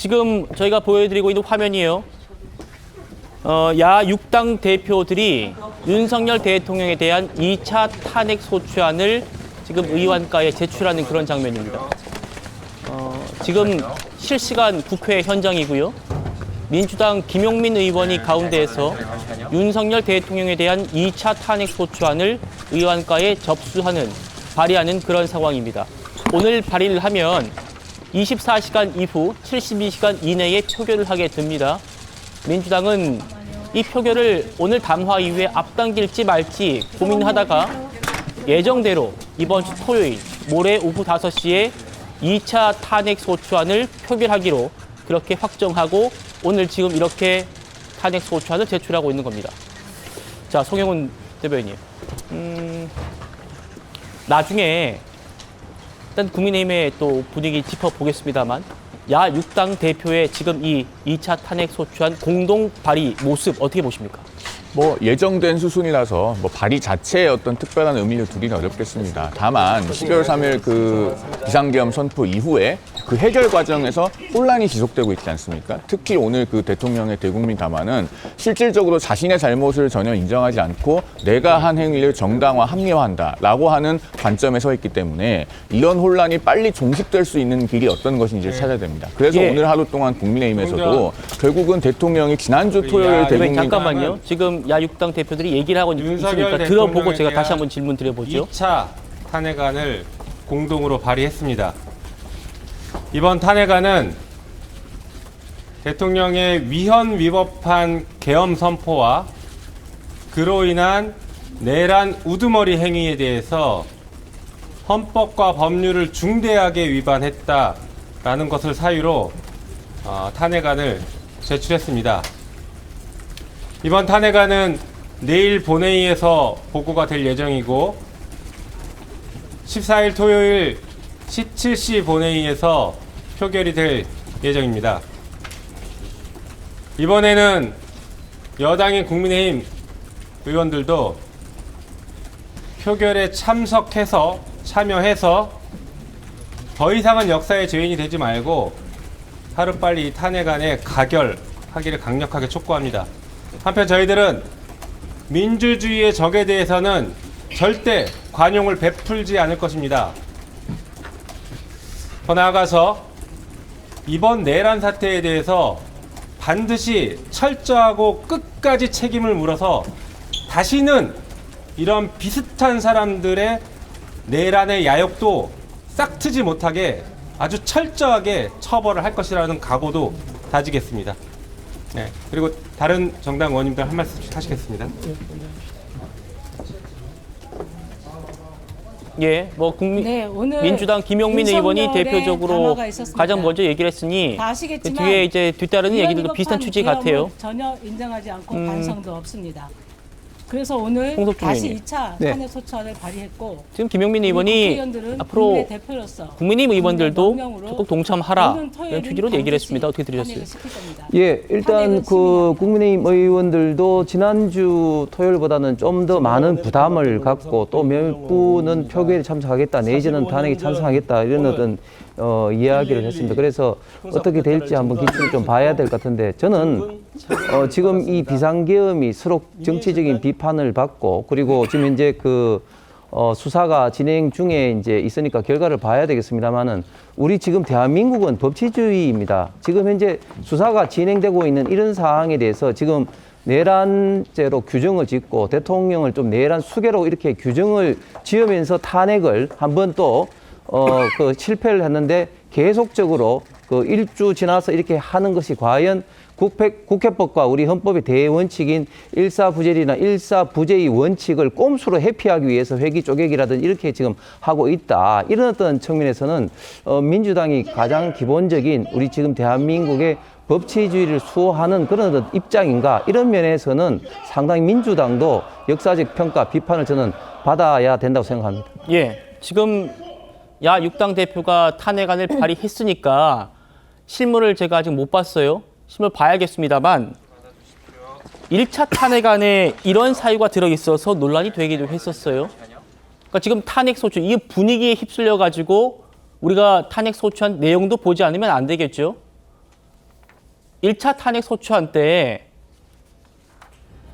지금 저희가 보여드리고 있는 화면이에요. 야 6당 대표들이 윤석열 대통령에 대한 2차 탄핵 소추안을 지금 의원가에 제출하는 그런 장면입니다. 지금 실시간 국회 현장이고요. 민주당 김용민 의원이 가운데에서 윤석열 대통령에 대한 2차 탄핵 소추안을 의원가에 접수하는, 발의하는 그런 상황입니다. 오늘 발의를 하면 24시간 이후 72시간 이내에 표결을 하게 됩니다. 민주당은 이 표결을 오늘 담화 이후에 앞당길지 말지 고민하다가 예정대로 이번 주 토요일 모레 오후 5시에 2차 탄핵 소추안을 표결하기로 그렇게 확정하고 오늘 지금 이렇게 탄핵 소추안을 제출하고 있는 겁니다. 자, 송영훈 대변인. 나중에 일단 국민의힘의 또 분위기 짚어보겠습니다만 야 6당 대표의 지금 이 2차 탄핵 소추안 공동 발의 모습 어떻게 보십니까? 뭐 예정된 수순이라서 뭐 발의 자체에 어떤 특별한 의미를 두기는 어렵겠습니다. 다만 12월 3일 그 비상계엄 선포 이후에 그 해결 과정에서 혼란이 지속되고 있지 않습니까? 특히 오늘 그 대통령의 대국민 담화는 실질적으로 자신의 잘못을 전혀 인정하지 않고 내가 한 행위를 정당화, 합리화한다라고 하는 관점에 서 있기 때문에 이런 혼란이 빨리 종식될 수 있는 길이 어떤 것인지를 찾아야 됩니다. 그래서 오늘 하루 동안 국민의힘에서도 결국은 대통령이 지난주 토요일 대국민 잠깐만요. 지금 야 6당 대표들이 얘기를 하고 있으니까 들어보고 제가 다시 한번 질문 드려보죠. 2차 탄핵안을 공동으로 발의했습니다. 이번 탄핵안은 대통령의 위헌 위법한 계엄 선포와 그로 인한 내란 우두머리 행위에 대해서 헌법과 법률을 중대하게 위반했다라는 것을 사유로 탄핵안을 제출했습니다. 이번 탄핵안은 내일 본회의에서 보고가 될 예정이고 14일 토요일 17시 본회의에서 표결이 될 예정입니다. 이번에는 여당인 국민의힘 의원들도 표결에 참여해서 더 이상은 역사의 죄인이 되지 말고 하루빨리 이 탄핵안에 가결하기를 강력하게 촉구합니다. 한편 저희들은 민주주의의 적에 대해서는 절대 관용을 베풀지 않을 것입니다. 더 나아가서 이번 내란 사태에 대해서 반드시 철저하고 끝까지 책임을 물어서 다시는 이런 비슷한 사람들의 내란의 야욕도 싹트지 못하게 아주 철저하게 처벌을 할 것이라는 각오도 다지겠습니다. 네, 그리고 다른 정당 의원님들 한 말씀 하시겠습니다. 예, 뭐 민주당 김용민 의원이 대표적으로 가장 먼저 얘기를 했으니 그 뒤에 이제 뒤따르는 얘기들도 비슷한 취지 같아요. 전혀 인정하지 않고 반성도 없습니다. 그래서 오늘 다시 2차 탄핵 소추안을 발의했고 지금 김용민 의원이 앞으로 국민의힘 의원들도 적극 동참하라 이런 취지로 얘기를 했습니다. 어떻게 들으셨어요? 예, 일단 그 국민의힘 의원들도 지난주 토요일보다는 좀 더 많은 부담을 갖고 또 몇 분은 표결에 참석하겠다 내지는 탄핵에 찬성하겠다 이런 어떤 이야기를 했습니다. 그래서 어떻게 될지 한번 기준을 좀 봐야 될 것 같은데 저는 지금 이 비상계엄이 서로 정치적인 비판을 받고 그리고 지금 현재 그 수사가 진행 중에 이제 있으니까 결과를 봐야 되겠습니다만은 우리 지금 대한민국은 법치주의입니다. 지금 현재 수사가 진행되고 있는 이런 상황에 대해서 지금 내란죄로 규정을 짓고 대통령을 좀 내란 수괴로 이렇게 규정을 지으면서 탄핵을 한번 또 그 실패를 했는데 계속적으로 그 일주 지나서 이렇게 하는 것이 과연 국회법과 우리 헌법의 대원칙인 일사부재리나 일사부재의 원칙을 꼼수로 회피하기 위해서 회기 쪼개기라든지 이렇게 지금 하고 있다. 이런 어떤 측면에서는 민주당이 가장 기본적인 우리 지금 대한민국의 법치주의를 수호하는 그런 어떤 입장인가 이런 면에서는 상당히 민주당도 역사적 평가, 비판을 저는 받아야 된다고 생각합니다. 예, 지금 야 6당 대표가 탄핵안을 발의했으니까 실물을 제가 아직 못 봤어요. 실물 봐야겠습니다만 1차 탄핵안에 이런 사유가 들어있어서 논란이 되기도 했었어요. 그러니까 지금 탄핵 소추, 이 분위기에 휩쓸려 가지고 우리가 탄핵 소추안 내용도 보지 않으면 안 되겠죠. 1차 탄핵 소추안 때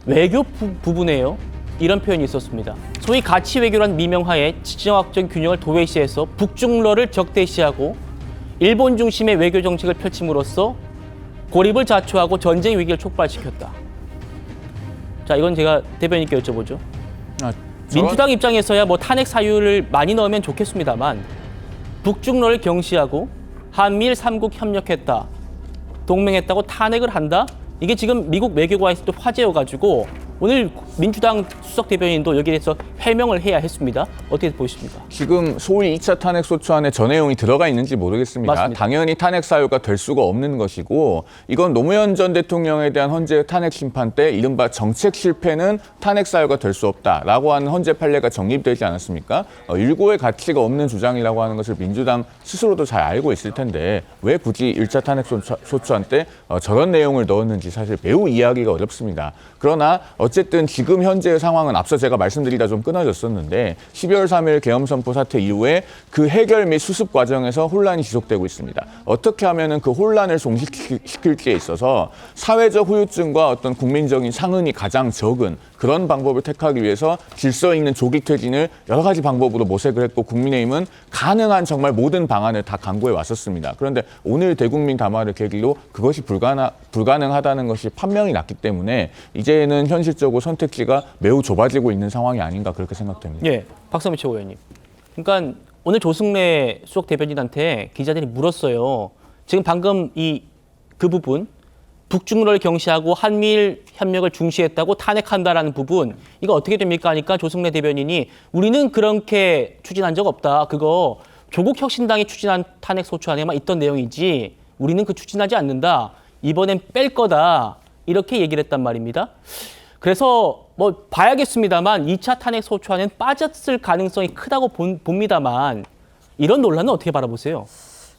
외교 부분에요. 이런 표현이 있었습니다. 소위 가치 외교란 미명하에 지정학적 균형을 도외시해서 북중러를 적대시하고 일본 중심의 외교 정책을 펼침으로써 고립을 자초하고 전쟁 위기를 촉발시켰다. 자, 이건 제가 대변인께 여쭤보죠. 민주당 입장에서야 뭐 탄핵 사유를 많이 넣으면 좋겠습니다만 북중러를 경시하고 한미일 3국 협력했다, 동맹했다고 탄핵을 한다? 이게 지금 미국 외교관에서도 화제여가지고 오늘 민주당 수석 대변인도 여기에 대해서 해명을 해야 했습니다. 어떻게 보십니까? 지금 소위 2차 탄핵 소추안에 저 내용이 들어가 있는지 모르겠습니다. 맞습니다. 당연히 탄핵 사유가 될 수가 없는 것이고 이건 노무현 전 대통령에 대한 헌재 탄핵 심판 때 이른바 정책 실패는 탄핵 사유가 될 수 없다라고 하는 헌재 판례가 정립되지 않았습니까? 일고의 가치가 없는 주장이라고 하는 것을 민주당 스스로도 잘 알고 있을 텐데 왜 굳이 1차 탄핵 소추안 때 저런 내용을 넣었는지 사실 매우 이해하기가 어렵습니다. 그러나 어쨌든 지금 현재의 상황은 앞서 제가 말씀드리다 좀 끊어졌었는데 12월 3일 계엄 선포 사태 이후에 그 해결 및 수습 과정에서 혼란이 지속되고 있습니다. 어떻게 하면은 그 혼란을 종식시킬지에 있어서 사회적 후유증과 어떤 국민적인 상흔이 가장 적은 그런 방법을 택하기 위해서 질서 있는 조기 퇴진을 여러 가지 방법으로 모색을 했고 국민의힘은 가능한 정말 모든 방안을 다 강구해 왔었습니다. 그런데 오늘 대국민 담화를 계기로 그것이 불가능하다는 것이 판명이 났기 때문에 이제는 현실적으로 선택지가 매우 좁아지고 있는 상황이 아닌가 그렇게 생각됩니다. 예, 박성미 최고위원님. 그러니까 오늘 조승래 수석 대변인한테 기자들이 물었어요. 지금 방금 그 부분 북중러를 경시하고 한미일 협력을 중시했다고 탄핵한다라는 부분 이거 어떻게 됩니까 하니까 조승래 대변인이 우리는 그렇게 추진한 적 없다. 그거 조국 혁신당이 추진한 탄핵 소추안에만 있던 내용이지 우리는 그 추진하지 않는다. 이번엔 뺄 거다. 이렇게 얘기를 했단 말입니다. 그래서 뭐 봐야겠습니다만 2차 탄핵 소추안은 빠졌을 가능성이 크다고 봅니다만 이런 논란은 어떻게 바라보세요?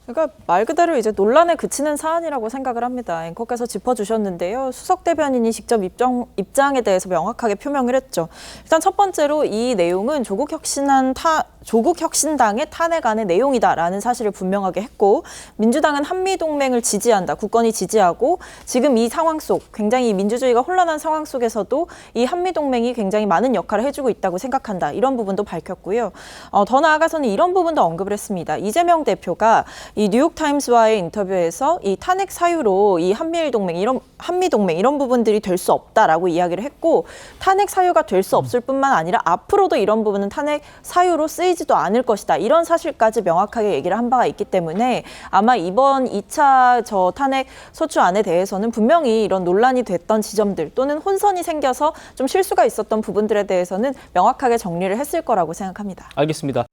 그러니까 말 그대로 이제 논란에 그치는 사안이라고 생각을 합니다. 앵커께서 짚어주셨는데요. 수석 대변인이 직접 입장에 대해서 명확하게 표명을 했죠. 일단 첫 번째로 이 내용은 조국 혁신당의 탄핵안의 내용이다라는 사실을 분명하게 했고 민주당은 한미동맹을 지지한다. 굳건히 지지하고 지금 이 상황 속 굉장히 민주주의가 혼란한 상황 속에서도 이 한미동맹이 굉장히 많은 역할을 해주고 있다고 생각한다. 이런 부분도 밝혔고요. 더 나아가서는 이런 부분도 언급을 했습니다. 이재명 대표가 이 뉴욕타임스와의 인터뷰에서 이 탄핵 사유로 이 한미동맹 이런 부분들이 될 수 없다라고 이야기를 했고 탄핵 사유가 될 수 없을 뿐만 아니라 앞으로도 이런 부분은 탄핵 사유로 쓰이지도 않을 것이다. 이런 사실까지 명확하게 얘기를 한 바가 있기 때문에 아마 이번 2차 탄핵 소추안에 대해서는 분명히 이런 논란이 됐던 지점들 또는 혼선이 생겨서 좀 실수가 있었던 부분들에 대해서는 명확하게 정리를 했을 거라고 생각합니다. 알겠습니다.